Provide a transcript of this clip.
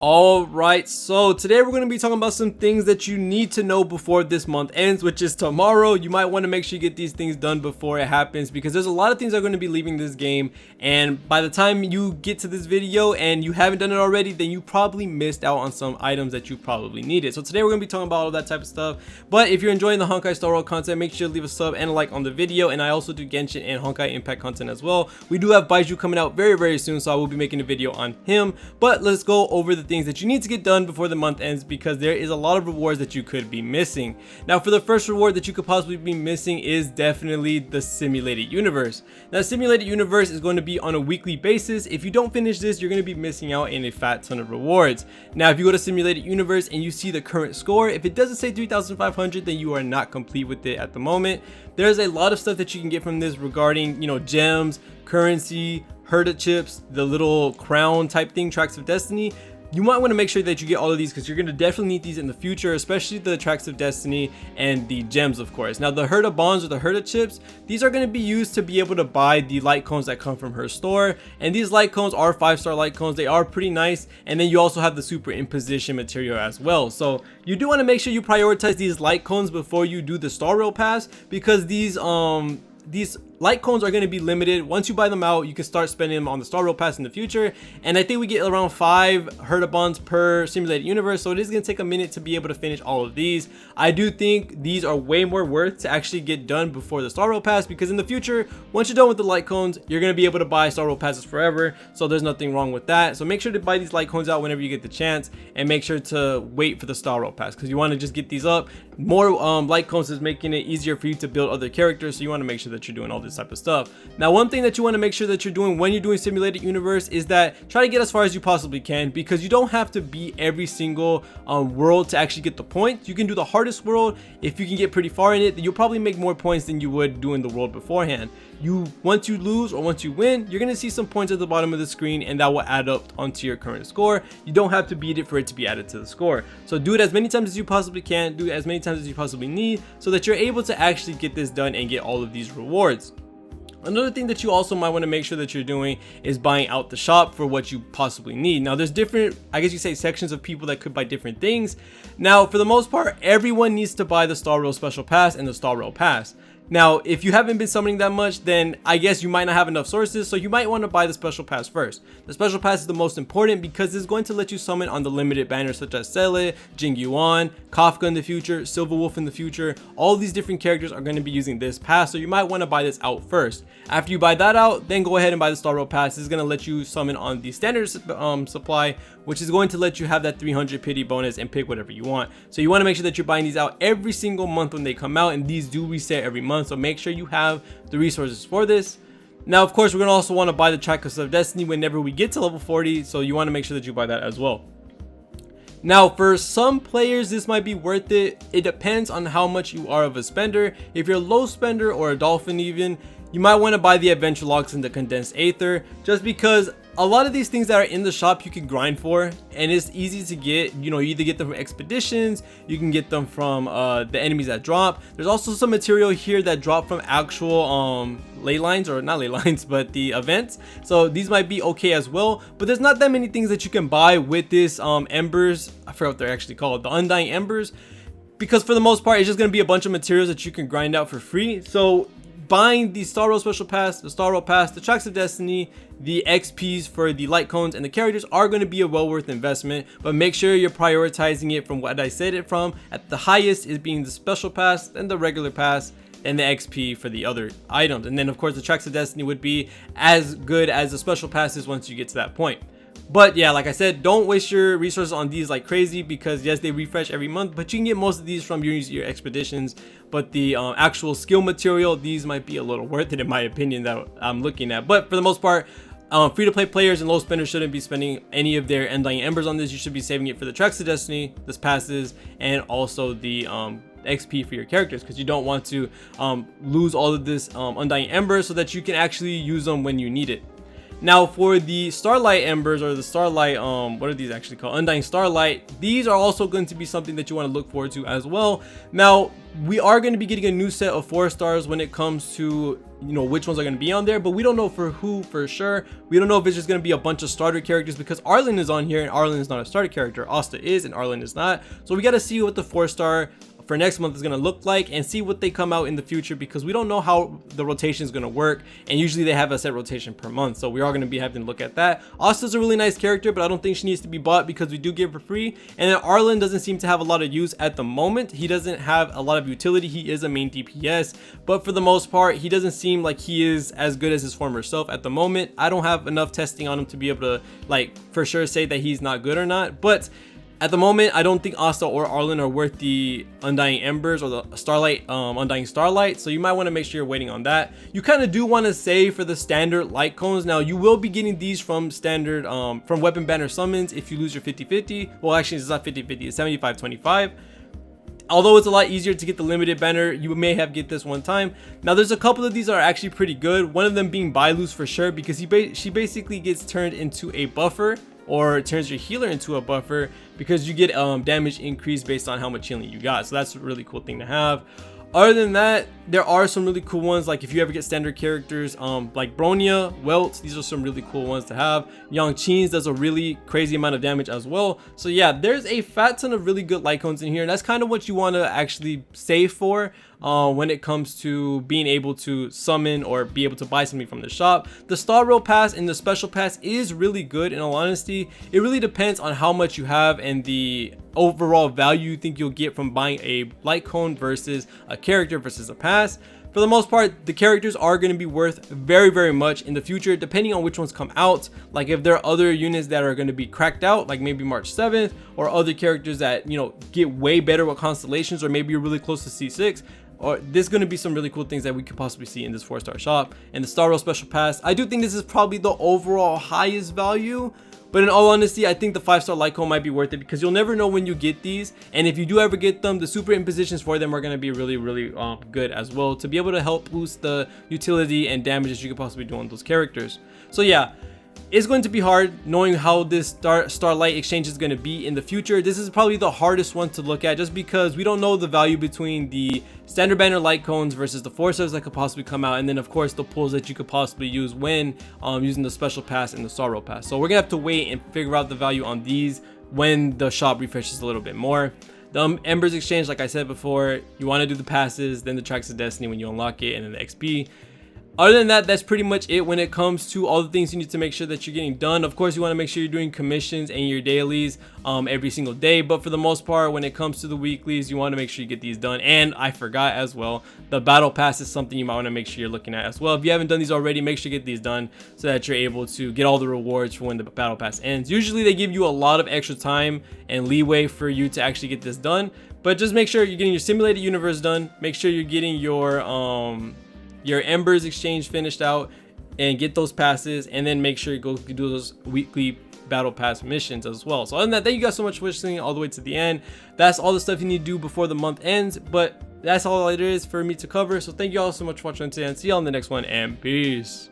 All right, so today we're going to be talking about some things that you need to know before this month ends, which is tomorrow. You might want to make sure you get these things done before it happens, because there's a lot of things that are going to be leaving this game, and by the time you get to this video and you haven't done it already, then you probably missed out on some items that you probably needed. So today we're going to be talking about all that type of stuff. But if you're enjoying the Honkai Star Rail content, make sure to leave a sub and a like on the video. And I also do Genshin and Honkai Impact content as well. We do have Baiju coming out very soon, so I will be making a video on him. But let's go over the things that you need to get done before the month ends, because there is a lot of rewards that you could be missing. Now, for the first reward that you could possibly be missing is definitely the simulated universe. Now, simulated universe is going to be on a weekly basis. If you don't finish this, you're going to be missing out in a fat ton of rewards. Now, if you go to simulated universe and you see the current score, if it doesn't say 3,500, then you are not complete with it at the moment. There's a lot of stuff that you can get from this regarding, gems, currency, herda chips, the little crown type thing, tracks of destiny. You might want to make sure that you get all of these, because you're going to definitely need these in the future, especially the tracks of destiny and the gems, of course. Now, the herda bonds or the herda chips, these are going to be used to be able to buy the light cones that come from her store, and these light cones are 5-star light cones. They are pretty nice. And then you also have the super imposition material as well, so you do want to make sure you prioritize these light cones before you do the Star Rail pass, because these light cones are going to be limited. Once you buy them out, you can start spending them on the Star Rail pass in the future. And I think we get around 5 herda bonds per simulated universe, so it is going to take a minute to be able to finish all of these. I do think these are way more worth to actually get done before the Star Rail pass, because in the future, once you're done with the light cones, you're going to be able to buy Star Rail passes forever, so there's nothing wrong with that. So make sure to buy these light cones out whenever you get the chance, and make sure to wait for the Star Rail pass, because you want to just get these up. More light cones is making it easier for you to build other characters, so you want to make sure that you're doing all this type of stuff. Now, one thing that you want to make sure that you're doing when you're doing simulated universe is that try to get as far as you possibly can, because you don't have to beat every single world to actually get the points. You can do the hardest world. If you can get pretty far in it, then you'll probably make more points than you would doing the world beforehand. Once you lose or once you win, you're going to see some points at the bottom of the screen, and that will add up onto your current score. You don't have to beat it for it to be added to the score. So do it as many times as you possibly can, do it as many times as you possibly need, so that you're able to actually get this done and get all of these rewards. Another thing that you also might want to make sure that you're doing is buying out the shop for what you possibly need. Now, there's different, I guess you say, sections of people that could buy different things. Now, for the most part, everyone needs to buy the Star Rail Special Pass and the Star Rail Pass. Now, if you haven't been summoning that much, then I guess you might not have enough sources, so you might want to buy the Special Pass first. The Special Pass is the most important, because it's going to let you summon on the limited banners such as Sele, Jing Yuan, Kafka in the future, Silver Wolf in the future. All these different characters are going to be using this pass, so you might want to buy this out first. After you buy that out, then go ahead and buy the Star Rail Pass. This is going to let you summon on the standard supply, which is going to let you have that 300 pity bonus and pick whatever you want. So you want to make sure that you're buying these out every single month when they come out, and these do reset every month, so make sure you have the resources for this. Now, of course, we're going to also want to buy the Trackers of Destiny whenever we get to level 40, so you want to make sure that you buy that as well. Now, for some players, this might be worth it. It depends on how much you are of a spender. If you're a low spender or a dolphin even, you might want to buy the adventure logs and the condensed aether, just because a lot of these things that are in the shop you can grind for, and it's easy to get. You either get them from expeditions, you can get them from the enemies that drop. There's also some material here that drop from actual ley lines, or not ley lines, but the events, so these might be okay as well. But there's not that many things that you can buy with this Embers. I forgot what they're actually called, the Undying Embers, because for the most part it's just going to be a bunch of materials that you can grind out for free. So buying the Star Rail Special Pass, the Star Rail Pass, the Tracks of Destiny, the XPs for the light cones, and the characters are going to be a well worth investment, but make sure you're prioritizing it from what I said it from. At the highest is being the Special Pass, then the regular pass, and the XP for the other items. And then of course the Tracks of Destiny would be as good as the Special Passes once you get to that point. But yeah, like I said, don't waste your resources on these like crazy, because yes, they refresh every month, but you can get most of these from your expeditions. But the actual skill material, these might be a little worth it in my opinion that I'm looking at. But for the most part, free-to-play players and low spenders shouldn't be spending any of their Undying Embers on this. You should be saving it for the Tracks of Destiny, this passes, and also the XP for your characters, because you don't want to lose all of this Undying Embers, so that you can actually use them when you need it. Now for the Starlight Embers, or the Starlight, what are these actually called? Undying Starlight. These are also going to be something that you want to look forward to as well. Now, we are going to be getting a new set of 4 stars when it comes to, you know, which ones are going to be on there, but we don't know for who for sure. We don't know if it's just going to be a bunch of starter characters, because Arlen is on here and Arlen is not a starter character. Asta is and Arlen is not. So we got to see what the 4-star for next month is going to look like, and see what they come out in the future, because we don't know how the rotation is going to work, and usually they have a set rotation per month, so we are going to be having to look at that. Asta's a really nice character, but I don't think she needs to be bought because we do give her free. And then Arlen doesn't seem to have a lot of use at the moment. He doesn't have a lot of utility. He is a main DPS, but for the most part he doesn't seem like he is as good as his former self at the moment. I don't have enough testing on him to be able to like for sure say that he's not good or not, but at the moment, I don't think Asta or Arlen are worth the Undying Embers or the Starlight, Undying Starlight. So you might want to make sure you're waiting on that. You kind of do want to save for the standard light cones. Now, you will be getting these from standard, from weapon banner summons if you lose your 50-50. Well, actually, it's not 50-50, it's 75-25. Although it's a lot easier to get the limited banner, you may have get this one time. Now, there's a couple of these that are actually pretty good. One of them being Bailu's for sure, because she basically gets turned into a buffer, or it turns your healer into a buffer, because you get damage increase based on how much healing you got. So that's a really cool thing to have. Other than that, there are some really cool ones, like if you ever get standard characters like Bronya, Welt, these are some really cool ones to have. Yang Qin's does a really crazy amount of damage as well. So yeah, there's a fat ton of really good light cones in here, and that's kind of what you want to actually save for when it comes to being able to summon or be able to buy something from the shop. The Star Rail pass and the special pass is really good. In all honesty, it really depends on how much you have and the overall value you think you'll get from buying a light cone versus a character versus a pass. For the most part, the characters are going to be worth very much in the future, depending on which ones come out. Like if there are other units that are going to be cracked out, like maybe March 7th, or other characters that, you know, get way better with constellations, or maybe you're really close to C6, or there's going to be some really cool things that we could possibly see in this 4-star shop. And the Star Rail special pass, I do think this is probably the overall highest value. But in all honesty, I think the 5-star light cone might be worth it, because you'll never know when you get these. And if you do ever get them, the super impositions for them are going to be really good as well, to be able to help boost the utility and damage that you could possibly do on those characters. So yeah, it's going to be hard knowing how this Starlight exchange is going to be in the future. This is probably the hardest one to look at, just because we don't know the value between the standard banner light cones versus the 4-stars that could possibly come out, and then of course the pulls that you could possibly use when using the special pass and the Star Rail pass. So we're gonna have to wait and figure out the value on these when the shop refreshes a little bit more. The Embers exchange, like I said before, you want to do the passes, then the Tracks of Destiny when you unlock it, and then the XP. Other than that, that's pretty much it when it comes to all the things you need to make sure that you're getting done. Of course, you want to make sure you're doing commissions and your dailies every single day, but for the most part, when it comes to the weeklies, you want to make sure you get these done. And I forgot as well, the battle pass is something you might want to make sure you're looking at as well. If you haven't done these already, make sure you get these done so that you're able to get all the rewards for when the battle pass ends. Usually they give you a lot of extra time and leeway for you to actually get this done, but just make sure you're getting your simulated universe done. Make sure you're getting your Embers exchange finished out and get those passes, and then make sure you go do those weekly battle pass missions as well. So other than that, thank you guys so much for listening all the way to the end. That's all the stuff you need to do before the month ends, but that's all it is for me to cover. So thank you all so much for watching today, and see you all in the next one, and peace.